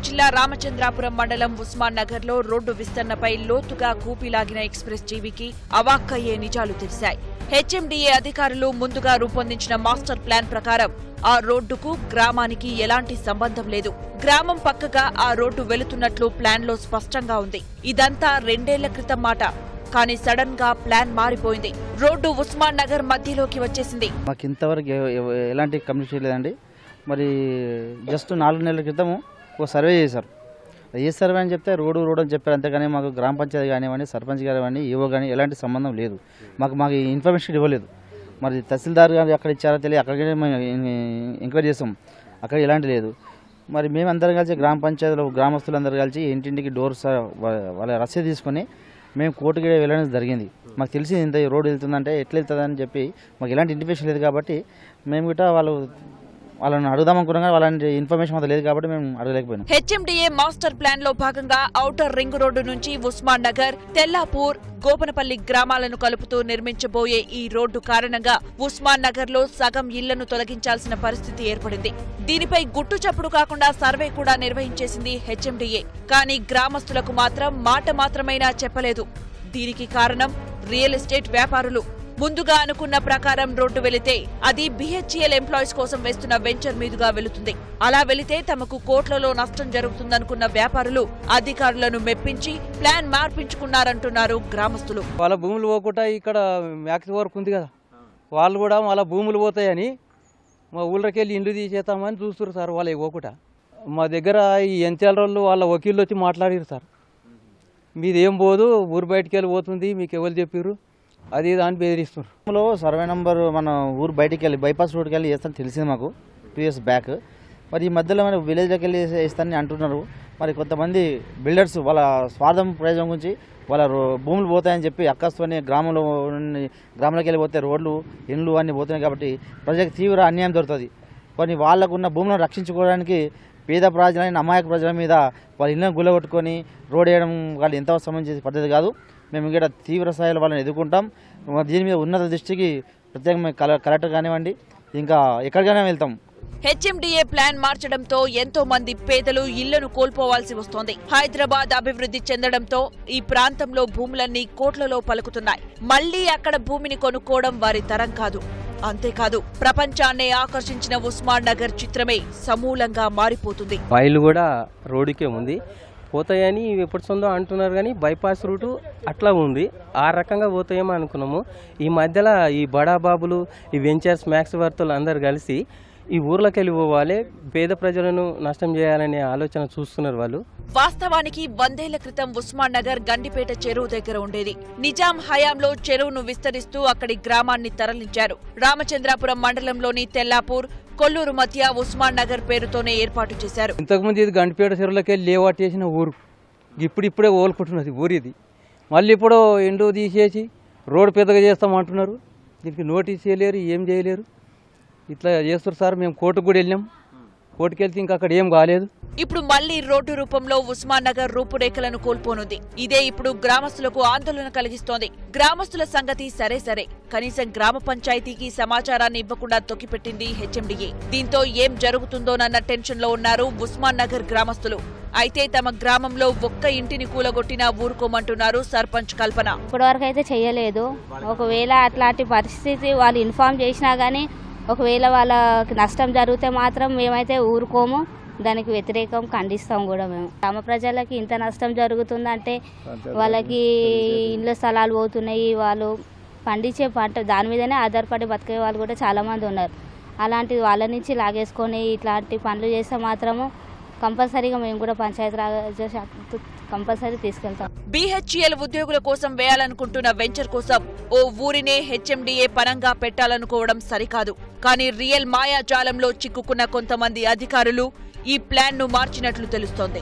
జిల్లా రామచంద్రాపురం మండలం ఉస్మాన్ నగర్ లో రోడ్డు విస్తరణపై లోతుగా కూపిలాగిన ఎక్స్ప్రెస్ జీవికి అవాక్కయ్యే నిజాలు తెలిశాయి. హెచ్ఎండీఏ అధికారులు ముందుగా రూపొందించిన మాస్టర్ ప్లాన్ ప్రకారం ఆ రోడ్డుకు గ్రామానికి ఎలాంటి సంబంధం లేదు. గ్రామం పక్కగా ఆ రోడ్డు వెళుతున్నట్లు ప్లాన్ లో స్పష్టంగా ఉంది. ఇదంతా 2 ఏళ్ల క్రితం మాట. కానీ సడన్ గా ప్లాన్ మారిపోయింది. రోడ్డు ఉస్మాన్ నగర్ మధ్యలోకి వచ్చేసింది. మాకు ఇంతవరకు ఎలాంటి కమ్యూనికేషన్ లేదండి. మరి జస్ట్ 4 నెలల క్రితం ఒక సర్వే చేశారు. ఏ సర్వే అని చెప్తే రోడ్డు అని చెప్పారు. అంతేగాని మాకు గ్రామ పంచాయతీ కానివ్వండి, సర్పంచ్ కానివ్వండి, ఈవో కానీ ఎలాంటి సంబంధం లేదు. మాకు ఇన్ఫర్మేషన్ ఇవ్వలేదు. మరి తహసీల్దార్ గారు అక్కడ ఇచ్చారో తెలియదు. అక్కడికి మేము ఎంక్వైరీ చేసాం. అక్కడ ఎలాంటి లేదు. మరి మేము అందరం కలిసి గ్రామ పంచాయతీలో గ్రామస్తులందరూ కలిసి ఇంటింటికి డోర్స్ వాళ్ళ రసీదు తీసుకొని మేము కోర్టుకి వెళ్ళడం జరిగింది. మాకు తెలిసి ఇంత రోడ్డు వెళ్తుందంటే ఎట్లా వెళ్తుందని చెప్పి మాకు ఎలాంటి ఇంటిమేషన్ లేదు. కాబట్టి మేము గిట్ట వాళ్ళని అడుగుదాం అనుకున్నాం కానీ వాళ్ళని ఇన్ఫర్మేషన్ మాత్రం లేదు కాబట్టి మేము అడగలేకపోయినాం. హెచ్ఎండీఏ మాస్టర్ ప్లాన్ లో భాగంగా ఔటర్ రింగ్ రోడ్డు నుంచి ఉస్మాన్ నగర్, తెల్లాపూర్, గోపనపల్లి గ్రామాలను కలుపుతూ నిర్మించబోయే ఈ రోడ్డు కారణంగా ఉస్మాన్ నగర్ లో సగం ఇళ్లను తొలగించాల్సిన పరిస్థితి ఏర్పడింది. దీనిపై గుట్టు చప్పుడు కాకుండా సర్వే కూడా నిర్వహించేసింది హెచ్ఎండీఏ. కానీ గ్రామస్తులకు మాత్రం మాట మాత్రమైనా చెప్పలేదు. దీనికి కారణం రియల్ ఎస్టేట్ వ్యాపారులు. ముందుగా అనుకున్న ప్రకారం రోడ్డు వెళితే అది బీహెచ్ఈఎల్ ఎంప్లాయీస్ కోసం వేస్తున్న వెంచర్ మీదుగా వెళుతుంది. అలా వెళితే తమకు కోట్లలో నష్టం జరుగుతుందనుకున్న వ్యాపారులు అధికారులను మెప్పించి ప్లాన్ మార్పించుకున్నారంటున్నారు గ్రామస్తులు. వాళ్ళ భూములు పోకుండా ఇక్కడ మ్యాక్స్ వర్క్ ఉంది కదా, వాళ్ళు కూడా వాళ్ళ భూములు పోతాయని మా ఊళ్ళకి వెళ్ళి ఇండ్లు తీసేస్తామని చూస్తారు సార్. వాళ్ళు పోకుండా మా దగ్గర ఈ ఎంచాల రోజులు వాళ్ళ వకీళ్ళు వచ్చి మాట్లాడారు సార్. మీది ఏం పోదు, ఊరు బయటికి వెళ్ళి పోతుంది, మీకు ఎవరు చెప్పారు అది దాన్ని బెదిరిస్తున్నారు. సర్వే నంబర్ మన ఊరు బయటికి వెళ్ళి బైపాస్ రోడ్కి వెళ్ళి వేస్తాను తెలిసింది మాకు 2 years బ్యాక్. మరి ఈ మధ్యలో మన విలేజ్లోకి వెళ్ళి వేస్తానని అంటున్నారు. మరి కొంతమంది బిల్డర్స్ వాళ్ళ స్వార్థం ప్రయోజనం గురించి వాళ్ళ భూములు పోతాయని చెప్పి అక్కస్తోనే గ్రామంలోకి వెళ్ళిపోతే రోడ్లు, ఇండ్లు అన్నీ పోతున్నాయి. కాబట్టి ప్రజలకు తీవ్ర అన్యాయం జరుగుతుంది. కొన్ని వాళ్ళకున్న భూములను రక్షించుకోవడానికి పేద ప్రజలని, అమాయక ప్రజల మీద వాళ్ళ ఇళ్ళను గుల్లగొట్టుకొని రోడ్ వేయడం వాళ్ళు ఎంతవరకు సంబంధించిన పద్ధతి కాదు. మేము ఇక్కడ తీవ్ర స్థాయిలో వాళ్ళని ఎదుర్కొంటాం. దీని మీద ఉన్నత దృష్టికి ప్రత్యేకంగా కలెక్టర్ కానివ్వండి, ఇంకా ఎక్కడికైనా వెళ్తాం. హెచ్ఎండీఏ ప్లాన్ మార్చడంతో ఎంతో మంది పేదలు ఇళ్లను కోల్పోవాల్సి వస్తోంది. హైదరాబాద్ అభివృద్ధి చెందడంతో ఈ ప్రాంతంలో భూములన్నీ కోట్లలో పలుకుతున్నాయి. మళ్లీ అక్కడ భూమిని కొనుక్కోవడం వారి తరం కాదు. అంతేకాదు, ప్రపంచాన్నే ఆకర్షించిన ఉస్మాన్ నగర్ చిత్రమే సమూలంగా మారిపోతుంది. రైలు కూడా రోడ్డుకే ఉంది, పోతాయని ఎప్పుడు సొందో అంటున్నారు. కానీ బైపాస్ రూటు అట్లా ఉంది, ఆ రకంగా పోతాయేమో అనుకున్నాము. ఈ మధ్యలో ఈ బడాబాబులు, ఈ వెంచర్స్, మ్యాక్స్ వర్తులు అందరు కలిసి ఈ ఊర్లోకి వెళ్ళి పోవాలి, పేద ప్రజలను నష్టం చేయాలనే ఆలోచన చూస్తున్నారు వాళ్ళు. వాస్తవానికి 100 ఏళ్ల క్రితం ఉస్మాన్ నగర్ గండిపేట చెరువు దగ్గర ఉండేది. నిజాం హయాంలో చెరువును విస్తరిస్తూ అక్కడి గ్రామాన్ని తరలించారు. రామచంద్రాపురం మండలంలోని తెల్లాపూర్, కొల్లూరు మధ్య ఉస్మాన్ నగర్ పేరుతోనే ఏర్పాటు చేశారు. ఇంతకుముందు ఇది గండిపేట చెరువులోకి వెళ్ళి లేవాట్ చేసిన ఊరు, ఇప్పుడిప్పుడే ఓలుకుంటున్నది ఊరు ఇది. మళ్ళీ ఇప్పుడు ఎండు తీసేసి రోడ్డు పెద్దగా చేస్తామంటున్నారు. దీనికి నోటీస్ చేయలేరు, ఏం చేయలేరు, ఇట్లా చేస్తారు సార్. మేము కోర్టుకు కూడా వెళ్ళాం, కోర్టుకు వెళ్తే ఇంకా అక్కడ ఏం కాలేదు. ఇప్పుడు మళ్లీ రోడ్డు రూపంలో ఉస్మాన్ నగర్ రూపురేఖలను కోల్పోనుంది. ఇదే ఇప్పుడు గ్రామస్తులకు ఆందోళన కలిగిస్తోంది. గ్రామస్తుల సంగతి సరే, కనీసం గ్రామ పంచాయతీకి సమాచారాన్ని ఇవ్వకుండా తొక్కిపెట్టింది హెచ్ఎండీఏ. దీంతో ఏం జరుగుతుందోనన్న టెన్షన్ లో ఉన్నారు ఉస్మాన్ నగర్ గ్రామస్తులు. అయితే తమ గ్రామంలో ఒక్క ఇంటిని కూలగొట్టినా ఊరుకోమంటున్నారు సర్పంచ్ కల్పన. ఇప్పటివరకు అయితే చెయ్యలేదు. ఒకవేళ అట్లాంటి పరిస్థితి వాళ్ళు ఇన్ఫార్మ్ చేసినా గానీ ఒకవేళ వాళ్ళకి నష్టం జరిగితే మాత్రం మేమైతే ఊరుకోము, దానికి వ్యతిరేకం ఖండిస్తాం కూడా. మేము గ్రామ ప్రజలకి ఇంత నష్టం జరుగుతుందంటే వాళ్ళకి ఇండ్ల స్థలాలు పోతున్నాయి, వాళ్ళు పండించే పంట దాని మీదనే ఆధారపడి బతికే వాళ్ళు కూడా చాలామంది ఉన్నారు. అలాంటిది వాళ్ళ నుంచి లాగేసుకొని ఇట్లాంటి పనులు చేస్తే మాత్రము కంపల్సరీగా మేము కూడా పంచాయతీరాజ్ కంపల్సరీ తీసుకెళ్తాం. బీహెచ్ఈఎల్ ఉద్యోగుల కోసం వేయాలనుకుంటున్న వెంచర్ కోసం ఓ ఊరినే హెచ్ఎండీఏ పనంగా పెట్టాలనుకోవడం సరికాదు. కానీ రియల్ మాయాజాలంలో చిక్కుకున్న కొంతమంది అధికారులు ఈ ప్లాన్ ను మార్చినట్లు తెలుస్తోంది.